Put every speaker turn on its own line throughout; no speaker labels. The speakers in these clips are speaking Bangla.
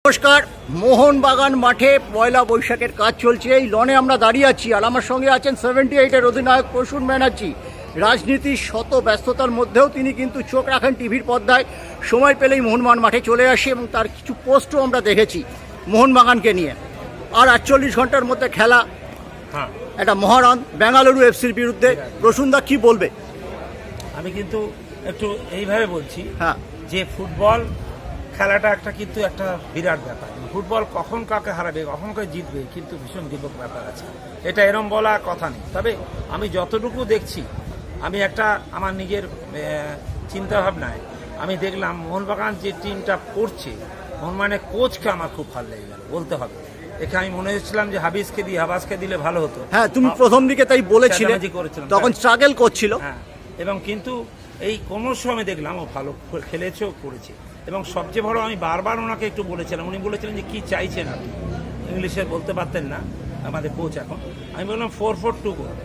নমস্কার। মোহনবাগান মাঠে পয়লা বৈশাখের কাজ চলছে। এই লনে আমরা দাঁড়িয়ে আছি, আর আমার সঙ্গে আছেন 78-এর অধিনায়ক প্রসূন ব্যানার্জি। রাজনীতির শত ব্যস্ততার মধ্যেও তিনি কিন্তু চোখ রাখেন টিভির পর্দায়। সময় পেলেই মোহনবাগান মাঠে চলে আসে এবং তার কিছু পোস্টও আমরা দেখেছি মোহনবাগানকে নিয়ে। আর 48 ঘন্টার মধ্যে খেলা, একটা মহারণ বেঙ্গালুরু এফসির বিরুদ্ধে। প্রসূনদা কি বলবে?
আমি কিন্তু একটু এইভাবে বলছি
যে
ফুটবল খেলাটা কিন্তু একটা বিরাট ব্যাপার। ফুটবল কখন কাকে হারাবে, কখন কাকে জিতবে, কিন্তু ভীষণ বিপদ ব্যাপার আছে। এটা এরম বলা কথা নেই। তবে আমি যতটুকু দেখছি, আমি আমার নিজের চিন্তা ভাবনায় আমি দেখলাম মোহনবাগান যে টিমটা করছে, মোহনবাগানের কোচকে আমার খুব ভালো লেগে গেল, বলতে হবে। এখানে আমি মনে হচ্ছিলাম যে হাবাসকে দিলে ভালো হতো।
হ্যাঁ, তুমি প্রথম দিকে তাই বলেছিলে, তখন স্ট্রাগল করছিল।
হ্যাঁ, এবং কিন্তু এই কোনো সময় দেখলাম ও ভালো খেলেছেও করেছে। এবং সবচেয়ে বড়, আমি বারবার ওনাকে একটু বলেছিলাম, উনি বলেছিলেন যে কি চাইছেন আপনি, ইংলিশে বলতে পারতেন না আমাদের কোচ। এখন আমি বললাম 4-4-2 করুন।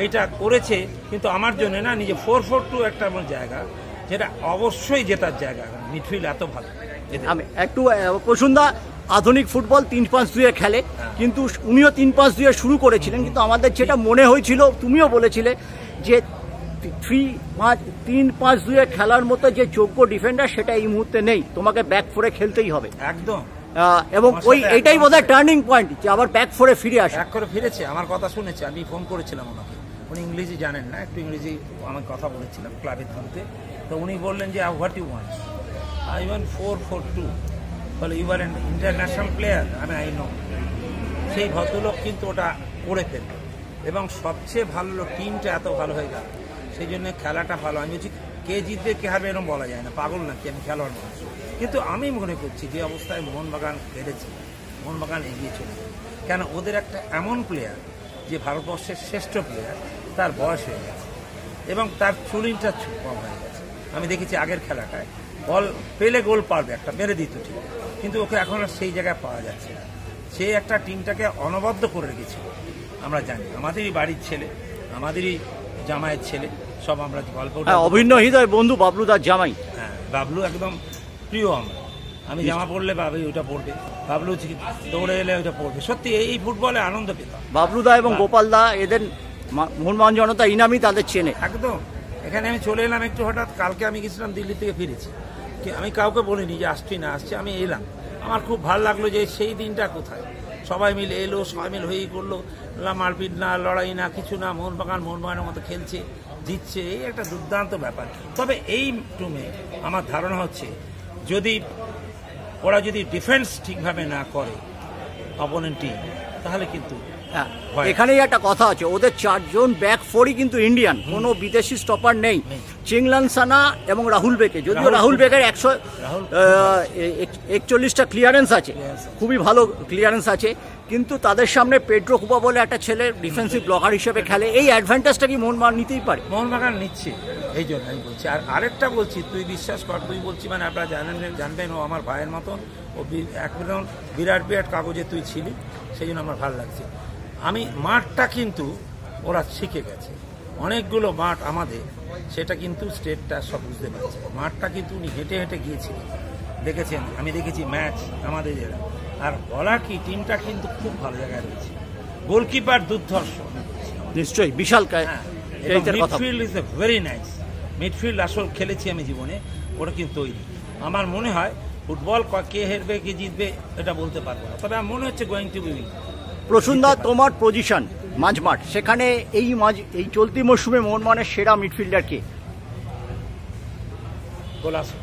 এইটা করেছে, কিন্তু আমার জন্য না, নিজে 4-4-2 একটা জায়গা যেটা অবশ্যই জেতার জায়গা। মিডফিল্ড এত ভালো।
আমি একটু প্রসূনদা আধুনিক ফুটবল 3-5-2 খেলে, কিন্তু উনিও 3-5-2 শুরু করেছিলেন। কিন্তু আমাদের যেটা মনে হয়েছিল, তুমিও বলেছিলে যে 3-5-2 খেলার মতো যে যোগ্য ডিফেন্ডার সেটা এই মুহূর্তে নেই, তোমাকে ব্যাক ফোরে খেলতেই হবে।
একদম।
এবং এটাই বোধহয় টার্নিং পয়েন্ট, যে আবার ব্যাক ফোরে ফিরে আসে।
ব্যাক করে ফিরেছে, আমার কথা শুনেছে। আমি ফোন করেছিলাম ওনাকে, উনি ইংরেজি জানেন না, একটু ইংরেজি আমি কথা বলেছিলাম ক্লাবের থ্রুতে। তো উনি বললেন যে what you want. I want 4-4-2। বলে you are an international player. I know. সেই ভদ্রলোক কিন্তু ওটা করে ফেলল, এবং সবচেয়ে ভালো টিমটা এত ভালো হয়ে গেল, সেই জন্য খেলাটা ভালো। আমি বলছি কে জিতবে কে হারবে এরকম বলা যায় না, পাগল নাকি আমি খেলোয়াড় মানুষ। কিন্তু আমি মনে করছি যে অবস্থায় মোহনবাগান খেলেছে, মোহনবাগান এগিয়ে চলে যাবে। কেন, ওদের একটা এমন প্লেয়ার যে ভারতবর্ষের শ্রেষ্ঠ প্লেয়ার, তার বয়স হয়ে গেছে এবং তার চুলিংটা কম হয়ে গেছে। আমি দেখেছি আগের খেলাটায় বল পেলে গোল পারবে, একটা মেরে দিত ঠিক, কিন্তু ওকে এখন আর সেই জায়গায় পাওয়া যাচ্ছে না। সে একটা টিমটাকে অনবদ্য করে রেখেছিল। আমরা জানি আমাদেরই বাড়ির ছেলে, আমাদেরই জামাইয়ের ছেলে, সব আমরা গল্প।
অভিন্ন হৃদয় বন্ধু বাবলুদার জামাই।
হ্যাঁ, বাবলু একদম প্রিয়। আমি জামা পড়লে বাবু ওটা পড়বে, বাবলু দৌড়ে এলে ওটা পড়বে। সত্যি এই ফুটবলে আনন্দ পেতাম।
বাবলুদা এবং গোপালদা, এদের মোহনবাগান জনতা ইনামি তাদের চেনে
একদম। এখানে আমি চলে এলাম একটু হঠাৎ। কালকে আমি গেছিলাম, দিল্লি থেকে ফিরেছি, আমি কাউকে বলিনি যে আসছি না আসছি, আমি এলাম। আমার খুব ভালো লাগলো যে সেই দিনটা কোথায় সবাই মিলে এলো, সবাই মিলে হয়েই করলো, মারপিট না, লড়াই না, কিছু না। মোহনবাগানের মতো খেলছে, জিতছে, এই একটা দুর্দান্ত ব্যাপার। তবে এই টুমে আমার ধারণা হচ্ছে যদি ওরা যদি ডিফেন্স ঠিকভাবে না করে অপোনেন্ট টিম, তাহলে কিন্তু
এখানেই একটা কথা আছে, ওদের 4 জন ব্যাক ফোরই কিন্তু ইন্ডিয়ান, কোনো বিদেশি স্টপার নেই। চিংলানসানা এবং রাহুল বেকে, যদিও রাহুল বেকের 141টা ক্লিয়ারেন্স আছে, খুবই ভালো ক্লিয়ারেন্স আছে, কিন্তু তাদের সামনে পেড্রো কুপা বলে একটা ছেলে ডিফেন্সিভ ব্লকার হিসেবে খেলে। এই অ্যাডভান্টেজটা কি মোহনবাগান নিতেই পারে?
মোহনবাগান নিচ্ছে, এই জন্য আমি বলছি। আর আরেকটা বলছি, তুই বিশ্বাস কর, তুই বলছি মানে আপনারা জানবেন, ও আমার ভাইয়ের মতন, ও একদম বিরাট কাগজে তুই ছিলি, সেই জন্য আমার ভালো লাগছে। আমি মাঠটা কিন্তু ওরা শিখে গেছে, অনেকগুলো মাঠ আমাদের, সেটা কিন্তু স্টেটটা সব বুঝতে পারছে। মাঠটা কিন্তু উনি হেঁটে হেঁটে গিয়েছিলেন, দেখেছেন, আমি দেখেছি ম্যাচ আমাদের এরা। আর বলা কি, টিমটা কিন্তু খুব ভালো জায়গায় রয়েছে। গোলকিপার দুর্ধর্ষ,
নিশ্চয়ই বিশাল।
Midfield is a very nice midfield. আসল খেলেছি আমি জীবনে, ওটা কিন্তু তৈরি। আমার মনে হয় ফুটবল কে হেরবে কে জিতবে এটা বলতে পারবো না, তবে আমার মনে হচ্ছে গোয়িং টু বি উইন।
প্রসূনদা, তোমার পজিশন মাঝমাঠ, সেখানে এই চলতি মরশুমে মোহনবাগানের সেরা মিডফিল্ডার কে?
কোলাসো,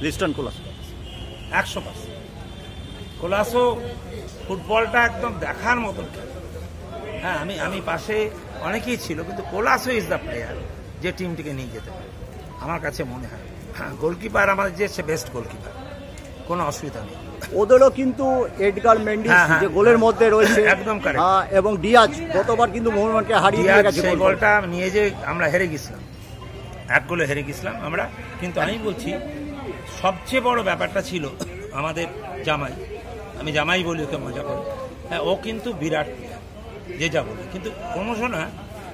লিস্টন কোলাসো
100%। কোলাসো ফুটবলটা একদম দেখার মতন। হ্যাঁ, আমি পাশে অনেকেই ছিল, কিন্তু কোলাসো ইজ দ্য প্লেয়ার যে টিমটিকে নিয়ে যেতে পারে আমার কাছে মনে হয়। গোলকিপার আমাদের যে সে বেস্ট গোলকিপার, কোনো অসুবিধা নেই।
ওদেরও কিন্তু এডগার মেন্ডিস যে গোলের মধ্যে রয়েছে,
একদম কারেক্ট,
এবং ডিয়াজ গতবার কিন্তু মোহনবাগানকে হারিয়ে দিয়ে গেছে।
সেই গোলটা নিয়ে যে আমরা হেরে গেছিলাম, 1 গোলে হেরে গেছিলাম আমরা। কিন্তু আমি বলছি সবচেয়ে বড় ব্যাপারটা ছিল আমাদের জামাই, আমি জামাই বলি ওকে মজা করি। হ্যাঁ, ও কিন্তু বিরাট প্লেয়ার, যে যা বলে, কিন্তু ক্রমশ না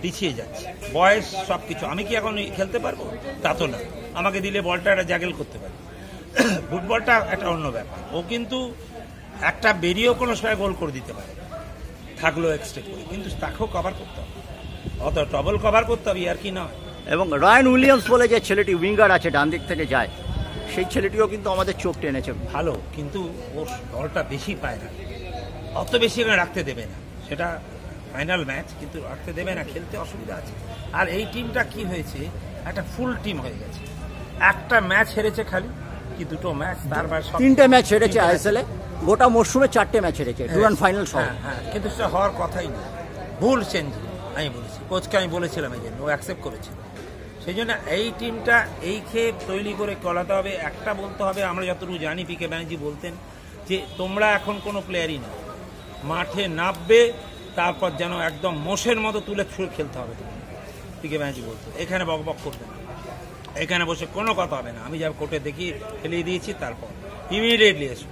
পিছিয়ে যাচ্ছে, বয়স সব কিছু। আমি কি এখন খেলতে পারবো? তা তো না, আমাকে দিলে বলটা একটা জ্যাগেল করতে পারি। ফুটবলটা একটা অন্য ব্যাপার। ও কিন্তু একটা বেরিয়েও কোনো সময় গোল করে দিতে পারে, থাকলো এক্সট্রা করে, কিন্তু তাকেও কভার করতে হবে, অত ডবল কভার করতে হবে আর কি নয়।
এবং রায়ান উইলিয়ামস বলে যে ছেলেটি উইঙ্গার আছে, ডান দিক থেকে যায়, সেই ছেলেটিও কিন্তু আমাদের চোখ টেনেছে।
ভালো, কিন্তু ওর বলটা বেশি পায় না, অত বেশি এখানে রাখতে দেবে না, সেটা ফাইনাল ম্যাচ, কিন্তু রাখতে দেবে না, খেলতে অসুবিধা আছে। আর এই টিমটা কি হয়েছে, একটা ফুল টিম হয়ে গেছে, একটা ম্যাচ হেরেছে খালি কি দুটো ম্যাচ, তারপর
3টে ম্যাচ হেরেছে আইএসএল এ, গোটা মরশুমে 4টে ম্যাচ হেরেছে, টুর্নামেন্ট ফাইনাল সহ।
হ্যাঁ, কিন্তু সেটা হওয়ার কথাই না, ভুল চেঞ্জ আমি বলেছি, কোচকে আমি বলেছিলাম এই জন্য, ও অ্যাকসেপ্ট করেছিল। সেই জন্য এই টিমটা এই খেয়ে তৈরি করে করাতে হবে। একটা বলতে হবে, আমরা যতটুকু জানি পিকে ব্যানার্জি বলতেন যে তোমরা এখন কোনো প্লেয়ারই না, মাঠে নামবে, তারপর যেন একদম মোষের মতো তুলে ছুঁড়ে খেলতে হবে। পিকে ব্যানার্জি বলতো এখানে বক বক করবে না, এখানে বসে কোনো কথা হবে না, আমি যা কোর্টে দেখি খেলিয়ে দিয়েছি, তারপর ইমিডিয়েটলি এসো,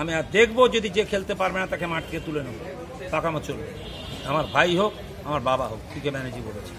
আমি আর দেখবো, যদি যে খেলতে পারবে না তাকে মাঠ থেকে তুলে নেবো, তাকামো চলবে, আমার ভাই হোক আমার বাবা হোক, পিকে ব্যানার্জি বলেছে।